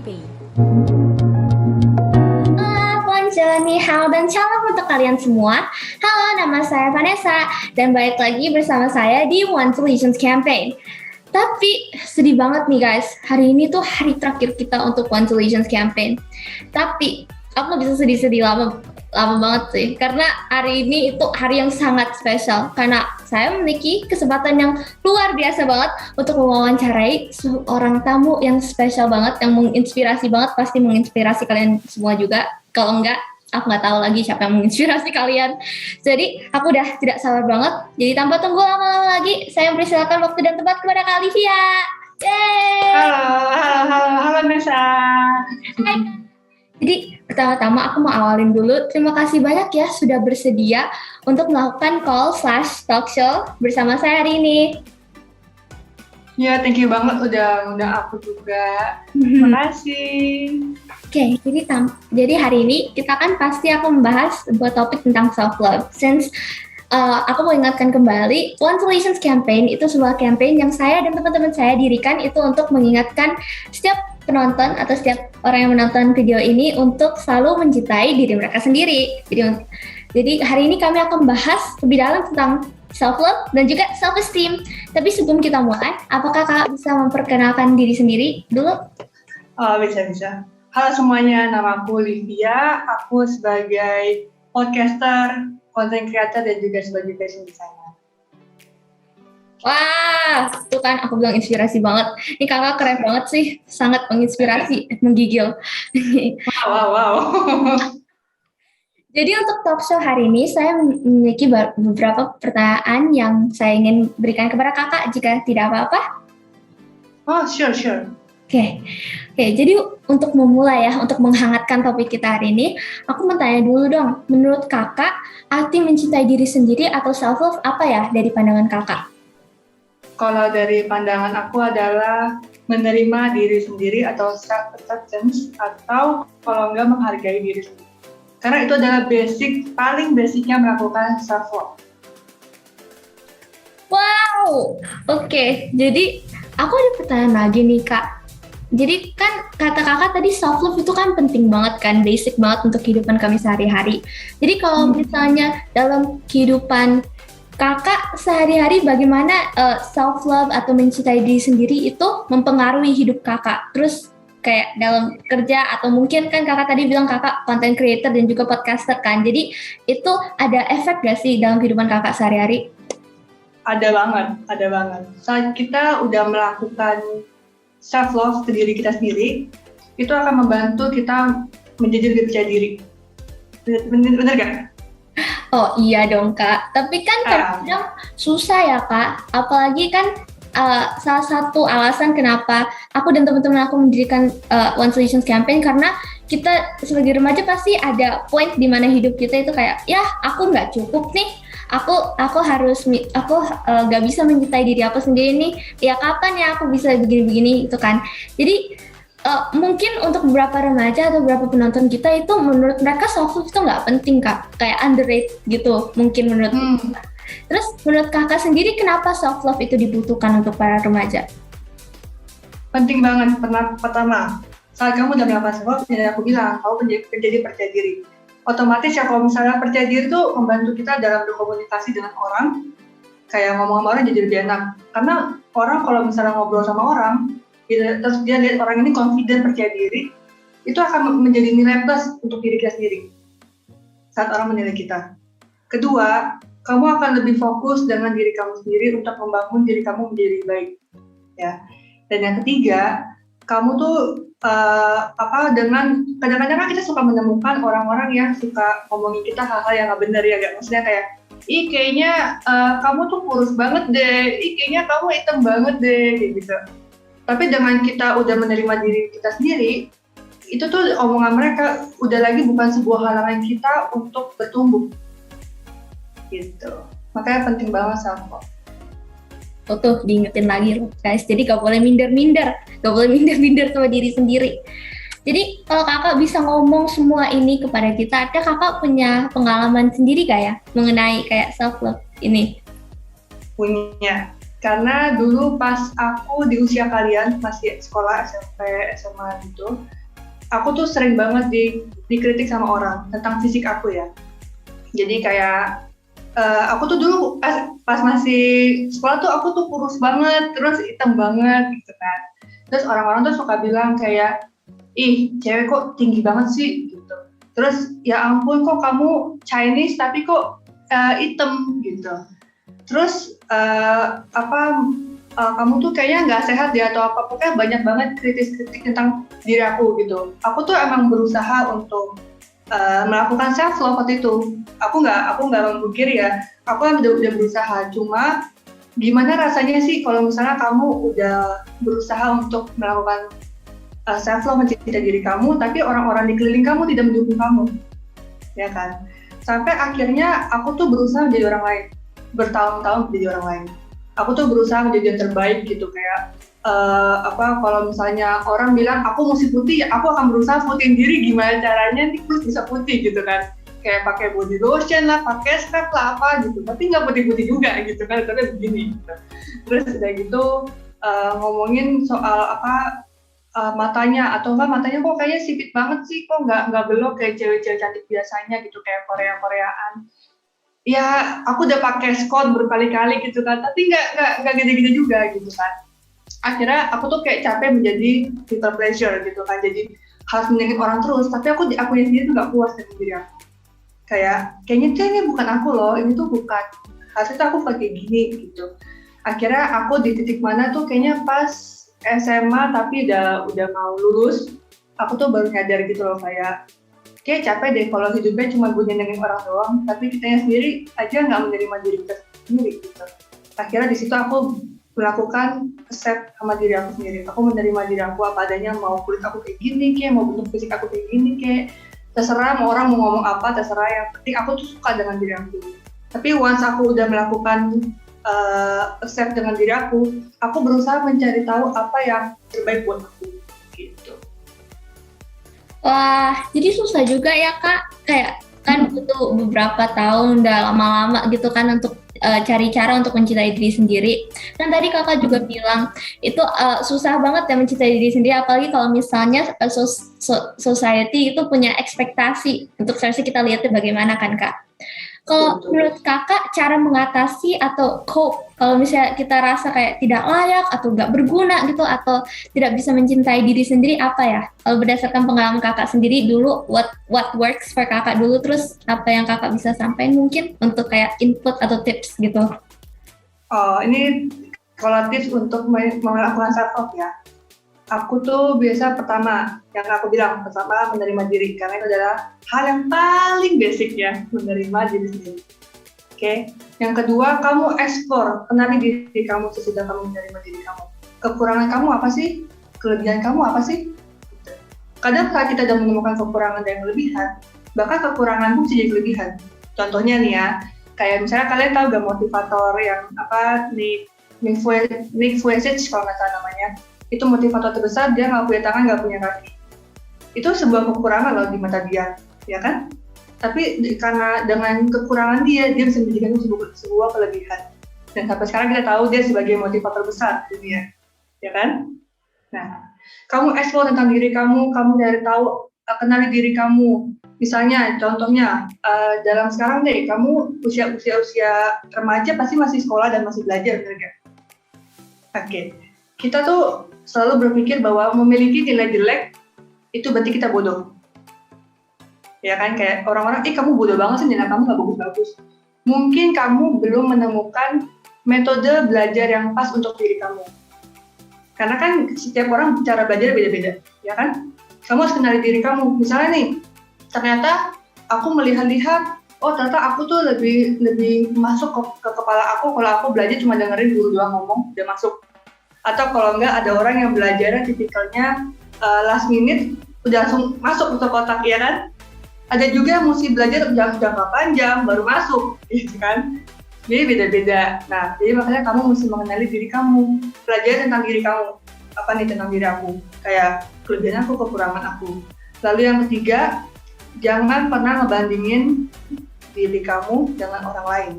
Campaign. Bonjour, ni hao, dan salam untuk kalian semua. Halo, nama saya Vanessa, dan balik lagi bersama saya di One Solutions Campaign. Tapi sedih banget nih guys, hari ini tuh hari terakhir kita untuk One Solutions Campaign. Tapi aku bisa sedih-sedih lama banget sih, karena hari ini itu hari yang sangat spesial, karena saya memiliki kesempatan yang luar biasa banget untuk mewawancarai seorang tamu yang spesial banget, yang menginspirasi banget, pasti menginspirasi kalian semua juga. Kalau enggak, aku nggak tahu lagi siapa yang menginspirasi kalian. Jadi aku udah tidak sabar banget. Jadi tanpa tunggu lama-lama lagi, saya mempersilakan waktu dan tempat kepada Kak Olivia. Yeay! Halo Nesa. Hai. Jadi pertama-tama aku mau awalin dulu. Terima kasih banyak ya sudah bersedia untuk melakukan call/talk show bersama saya hari ini. Ya, thank you banget udah undang aku juga. Terima kasih. Oke, jadi hari ini kita kan pasti akan membahas sebuah topik tentang self-love. Since aku mau ingatkan kembali, One Solutions Campaign itu sebuah campaign yang saya dan teman-teman saya dirikan itu untuk mengingatkan setiap penonton atau setiap orang yang menonton video ini untuk selalu mencintai diri mereka sendiri. Jadi hari ini kami akan bahas lebih dalam tentang self-love dan juga self-esteem. Tapi sebelum kita mulai, apakah Kakak bisa memperkenalkan diri sendiri dulu? Oh, bisa. Halo semuanya, nama aku Olivia. Aku sebagai podcaster, content creator, dan juga sebagai fashion designer. Wah, itu kan aku bilang inspirasi banget. Ini kakak keren banget sih, sangat menginspirasi, menggigil. Wow. Jadi untuk talk show hari ini, saya memiliki beberapa pertanyaan yang saya ingin berikan kepada kakak jika tidak apa-apa. Oh, sure. Oke, jadi untuk memulai ya, untuk menghangatkan topik kita hari ini, aku mau tanya dulu dong, menurut kakak, arti mencintai diri sendiri atau self-love apa ya dari pandangan kakak? Kalau dari pandangan aku adalah menerima diri sendiri atau self-acceptance, atau kalau enggak menghargai diri sendiri. Karena itu adalah paling basicnya melakukan self-love. Wow, oke. Jadi aku ada pertanyaan lagi nih kak. Jadi kan kata kakak tadi self-love itu kan penting banget kan, basic banget untuk kehidupan kami sehari-hari. Jadi kalau misalnya dalam kehidupan kakak sehari-hari bagaimana self-love atau mencintai diri sendiri itu mempengaruhi hidup kakak? Terus kayak dalam kerja atau mungkin kan kakak tadi bilang kakak content creator dan juga podcaster kan. Jadi itu ada efek gak sih dalam kehidupan kakak sehari-hari? Ada banget. Saat kita udah melakukan self-love ke diri kita sendiri, itu akan membantu kita menjadi lebih percaya diri. Bener gak? Oh iya dong kak, tapi kan kadang susah ya kak, apalagi kan salah satu alasan kenapa aku dan teman-teman aku mendirikan One Solutions Campaign karena kita sebagai remaja pasti ada point di mana hidup kita itu kayak ya aku nggak cukup nih, aku nggak bisa mencintai diri aku sendiri nih, ya kapan ya aku bisa begini-begini itu kan. Jadi mungkin untuk beberapa remaja atau beberapa penonton kita itu menurut mereka self-love itu nggak penting kak, kayak underrated gitu mungkin menurut kita. Terus menurut kakak sendiri kenapa self-love itu dibutuhkan untuk para remaja? Penting banget. Pertama, saat kamu udah melakukan self-love, dan aku bilang kamu menjadi percaya diri. Otomatis ya kalau misalnya percaya diri itu membantu kita dalam berkomunikasi dengan orang, kayak ngomong sama orang jadi lebih enak. Karena orang kalau misalnya ngobrol sama orang, terus dia lihat orang ini confident, percaya diri, itu akan menjadi nilai plus untuk diri kita sendiri saat orang menilai kita. Kedua, kamu akan lebih fokus dengan diri kamu sendiri untuk membangun diri kamu menjadi baik, ya. Dan yang ketiga, kamu tuh dengan kadang-kadang kan kita suka menemukan orang-orang yang suka ngomongin kita hal-hal yang nggak benar ya, gak? Maksudnya kayak, kayaknya kamu tuh kurus banget deh, kayaknya kamu hitam banget deh, gitu. Tapi dengan kita udah menerima diri kita sendiri, itu tuh omongan mereka udah lagi bukan sebuah halangan kita untuk bertumbuh. Gitu. Makanya penting banget self-love. Tuh diingetin lagi loh guys, jadi gak boleh minder-minder sama diri sendiri. Jadi kalau kakak bisa ngomong semua ini kepada kita, ada kakak punya pengalaman sendiri gak ya mengenai kayak self-love ini? Punya. Karena dulu pas aku di usia kalian masih sekolah SMP, SMA gitu, aku tuh sering banget dikritik sama orang tentang fisik aku ya. Jadi kayak aku tuh dulu pas masih sekolah tuh aku tuh kurus banget, terus hitam banget gitu kan. Terus orang-orang tuh suka bilang kayak, ih cewek kok tinggi banget sih gitu. Terus ya ampun kok kamu Chinese tapi kok hitam gitu. Terus kamu tuh kayaknya nggak sehat ya atau apa, pokoknya banyak banget kritik tentang diri aku gitu. Aku tuh emang berusaha untuk melakukan self love waktu itu. Aku nggak memungkiri ya, aku kan udah berusaha. Cuma gimana rasanya sih kalau misalnya kamu udah berusaha untuk melakukan self love, mencintai diri kamu, tapi orang-orang di keliling kamu tidak mendukung kamu, ya kan? Sampai akhirnya aku tuh berusaha menjadi orang lain, bertahun-tahun menjadi orang lain. Aku tuh berusaha menjadi yang terbaik gitu, kayak kalau misalnya orang bilang aku mesti putih, aku akan berusaha putihin diri gimana caranya nih terus bisa putih gitu kan, kayak pakai body lotion lah, pakai scrub lah apa gitu, tapi nggak putih-putih juga gitu kan, karena begini gitu. Terus udah gitu ngomongin soal matanya, atau enggak matanya kok kayaknya sipit banget sih, kok nggak belok kayak cewek-cewek cantik biasanya gitu, kayak Koreaan. Ya aku udah pakai Scott berkali-kali gitu kan, tapi nggak gede-gede juga gitu kan. Akhirnya aku tuh kayak capek menjadi people pleasure gitu kan, jadi harus menyenangkan orang terus, tapi aku sendiri tuh nggak puas dengan diri aku. Kayaknya tuh ini bukan aku loh, ini tuh bukan, harusnya tuh aku kayak gini gitu. Akhirnya aku di titik mana tuh kayaknya pas SMA tapi udah mau lulus, aku tuh baru nyadar gitu loh, kayak capek deh kalau hidupnya cuma gue nyenengin orang doang, tapi kitanya sendiri aja nggak menerima diri kita sendiri gitu. Akhirnya di situ aku melakukan accept sama diri aku sendiri. Aku menerima diri aku apa adanya, mau kulit aku kayak gini kayak, mau bentuk fisik aku kayak gini kayak, terserah mau orang mau ngomong apa, terserah, yang penting aku tuh suka dengan diri aku. Tapi once aku udah melakukan accept dengan diri aku berusaha mencari tahu apa yang terbaik buat aku gitu. Wah, jadi susah juga ya Kak, kayak kan butuh beberapa tahun, udah lama-lama gitu kan untuk cari cara untuk mencintai diri sendiri. Dan tadi Kakak juga bilang itu susah banget ya mencintai diri sendiri, apalagi kalau misalnya society itu punya ekspektasi untuk versi kita lihatnya bagaimana kan Kak. Kalau menurut Kakak cara mengatasi atau cope kalau misalnya kita rasa kayak tidak layak atau nggak berguna gitu, atau tidak bisa mencintai diri sendiri, apa ya? Kalau berdasarkan pengalaman Kakak sendiri dulu, what works for Kakak dulu, terus apa yang Kakak bisa sampaikan mungkin untuk kayak input atau tips gitu? Oh, ini kalau tips untuk melakukan self love ya. Aku tuh biasa pertama menerima diri, karena itu adalah hal yang paling basic ya, menerima diri sendiri. Oke. Yang kedua, kamu explore, kenali diri kamu sesudah kamu menerima diri kamu. Kekurangan kamu apa sih? Kelebihan kamu apa sih? Gitu. Kadang saat kita sudah menemukan kekurangan dan kelebihan, bahkan kekurangan pun jadi kelebihan. Contohnya nih ya, kayak misalnya kalian tahu gak motivator yang Nick Vujicic kalau nggak salah namanya. Itu motivator terbesar, dia nggak punya tangan, nggak punya kaki. Itu sebuah kekurangan loh di mata dia, ya kan? Tapi karena dengan kekurangan dia bisa menjadikan itu sebuah kelebihan. Dan sampai sekarang kita tahu dia sebagai motivator besar di dunia, ya kan? Nah, kamu explore tentang diri kamu dari tahu, kenali diri kamu. Misalnya, contohnya, dalam sekarang deh, kamu usia remaja pasti masih sekolah dan masih belajar, benar nggak? Oke. Kita tuh selalu berpikir bahwa memiliki nilai jelek itu berarti kita bodoh. Ya kan, kayak orang-orang, kamu bodoh banget sih, nilai kamu nggak bagus-bagus. Mungkin kamu belum menemukan metode belajar yang pas untuk diri kamu. Karena kan setiap orang cara belajar beda-beda, ya kan? Kamu harus kenali diri kamu. Misalnya nih, ternyata aku melihat-lihat, oh ternyata aku tuh lebih masuk ke kepala aku kalau aku belajar cuma dengerin guru doang ngomong, udah masuk. Atau kalau enggak, ada orang yang belajarnya tipikalnya last minute udah langsung masuk ke kotak, ya kan? Ada juga yang mesti belajar jangka panjang baru masuk, gitu kan? Jadi beda-beda. Nah, jadi makanya kamu mesti mengenali diri kamu, pelajari tentang diri kamu. Apa nih tentang diri aku? Kayak kelebihan aku, kekurangan aku. Lalu yang ketiga, jangan pernah ngebandingin diri kamu dengan orang lain.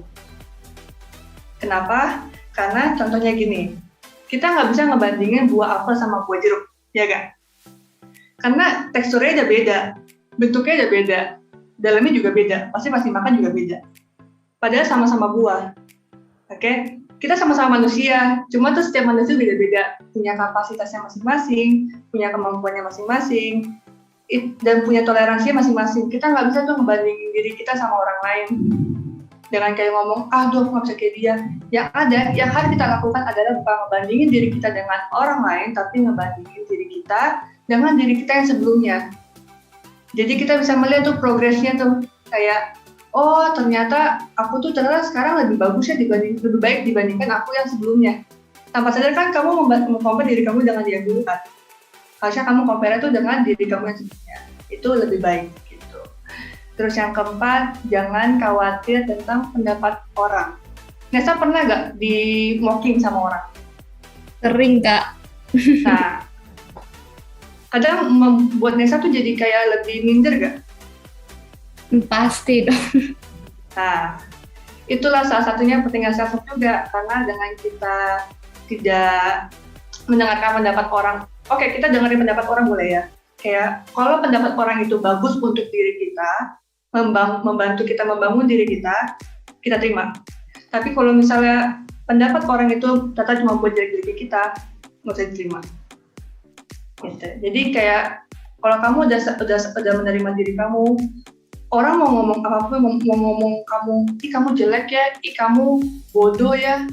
Kenapa? Karena contohnya gini, kita nggak bisa ngebandingin buah apel sama buah jeruk, ya kan? Karena teksturnya udah beda, bentuknya udah beda, dalamnya juga beda, pasti makan juga beda. Padahal sama-sama buah. Oke? Kita sama-sama manusia, cuma tuh setiap manusia beda-beda, punya kapasitasnya masing-masing, punya kemampuannya masing-masing, dan punya toleransinya masing-masing. Kita nggak bisa tuh ngebandingin diri kita sama orang lain. Dengan kayak ngomong, aduh aku nggak bisa kayak dia. Yang harus kita lakukan adalah bukan ngebandingin diri kita dengan orang lain, tapi ngebandingin diri kita dengan diri kita yang sebelumnya. Jadi kita bisa melihat tuh progresnya tuh, kayak, oh ternyata aku tuh ternyata sekarang lebih bagus ya lebih baik dibandingkan aku yang sebelumnya. Tanpa sadar kan kamu compare diri kamu dengan dia dulu kan. Harusnya kamu compare itu dengan diri kamu yang sebelumnya. Itu lebih baik gitu. Terus yang keempat, jangan khawatir tentang pendapat orang. Nesa pernah gak di mocking sama orang? Sering, Kak. Nah, kadang membuat Nesa tuh jadi kayak lebih minder gak? Pasti dong. Nah, itulah salah satunya pentingnya self juga, karena dengan kita tidak mendengarkan pendapat orang, oke, kita dengerin pendapat orang boleh ya, kayak kalau pendapat orang itu bagus untuk diri kita, membantu kita membangun diri kita terima. Tapi kalau misalnya pendapat orang itu ternyata cuma buat diri kita, nggak usah diterima. Gitu. Jadi kayak kalau kamu udah menerima diri kamu, orang mau ngomong apapun, mau ngomong kamu, kamu jelek ya, kamu bodoh ya.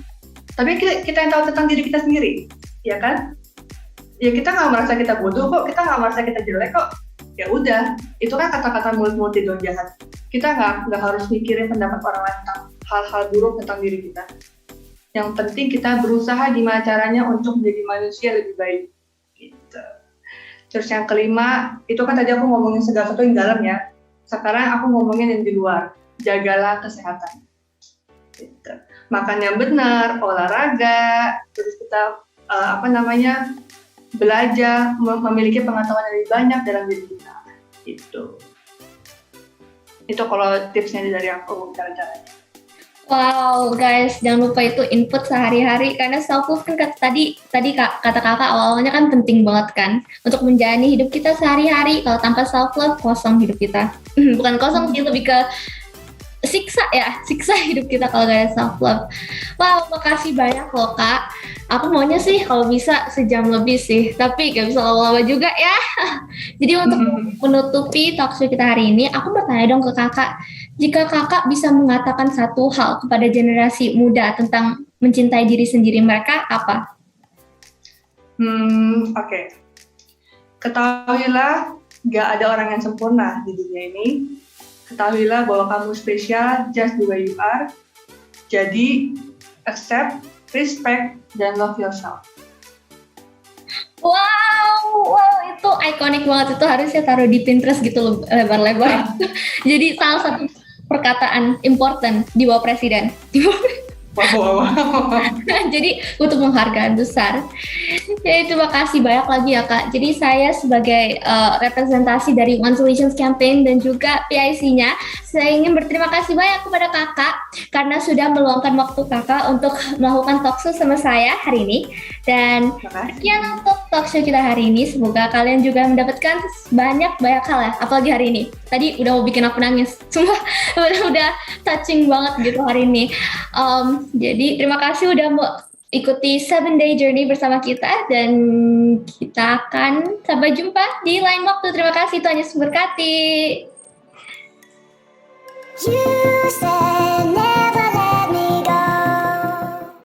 Tapi kita yang tahu tentang diri kita sendiri, ya kan? Ya kita nggak merasa kita bodoh kok, kita nggak merasa kita jelek kok. Ya udah, itu kan kata-kata mulut-mulut yang jahat. Kita nggak harus mikirin pendapat orang lain tentang hal-hal buruk tentang diri kita. Yang penting kita berusaha gimana caranya untuk menjadi manusia lebih baik. Gitu. Terus yang kelima, itu kan tadi aku ngomongin segala sesuatu yang dalam ya. Sekarang aku ngomongin yang di luar, jagalah kesehatan. Gitu. Makan yang benar, olahraga, terus kita belajar, memiliki pengetahuan yang lebih banyak dalam diri kita. Itu kalau tipsnya dari aku, cara-caranya. Wow, guys, jangan lupa itu input sehari-hari karena self love kan tadi kata kakak awalnya kan penting banget kan untuk menjalani hidup kita sehari-hari. Kalau tanpa self love kosong hidup kita. Bukan kosong sih, lebih ke siksa hidup kita kalau gak ada self love. Wow, makasih banyak loh Kak. Aku maunya sih kalau bisa sejam lebih sih, tapi gak bisa lama-lama juga ya. Jadi untuk menutupi talkshow kita hari ini, aku bertanya dong ke kakak, jika kakak bisa mengatakan satu hal kepada generasi muda tentang mencintai diri sendiri mereka, apa? Oke. Ketahuilah gak ada orang yang sempurna di dunia ini. Ketahuilah bahwa kamu spesial just the way you are. Jadi, accept, respect, dan love yourself. Wow, itu ikonik banget. Itu harusnya taruh di Pinterest gitu lebar-lebar. Jadi salah satu perkataan important di bawah presiden. Wow. Jadi untuk penghargaan besar. Ya, terima kasih banyak lagi ya Kak. Jadi saya sebagai representasi dari One Solutions Campaign dan juga PIC-nya, saya ingin berterima kasih banyak kepada Kakak karena sudah meluangkan waktu Kakak untuk melakukan talkshow sama saya hari ini. Dan sekian untuk talkshow kita hari ini. Semoga kalian juga mendapatkan banyak hal ya, apalagi hari ini. Tadi udah mau bikin aku nangis. Sumpah udah touching banget gitu hari ini. Jadi terima kasih udah mau ikuti 7-day journey bersama kita dan kita akan sampai jumpa di lain waktu. Terima kasih, Tuhan Yesus memberkati.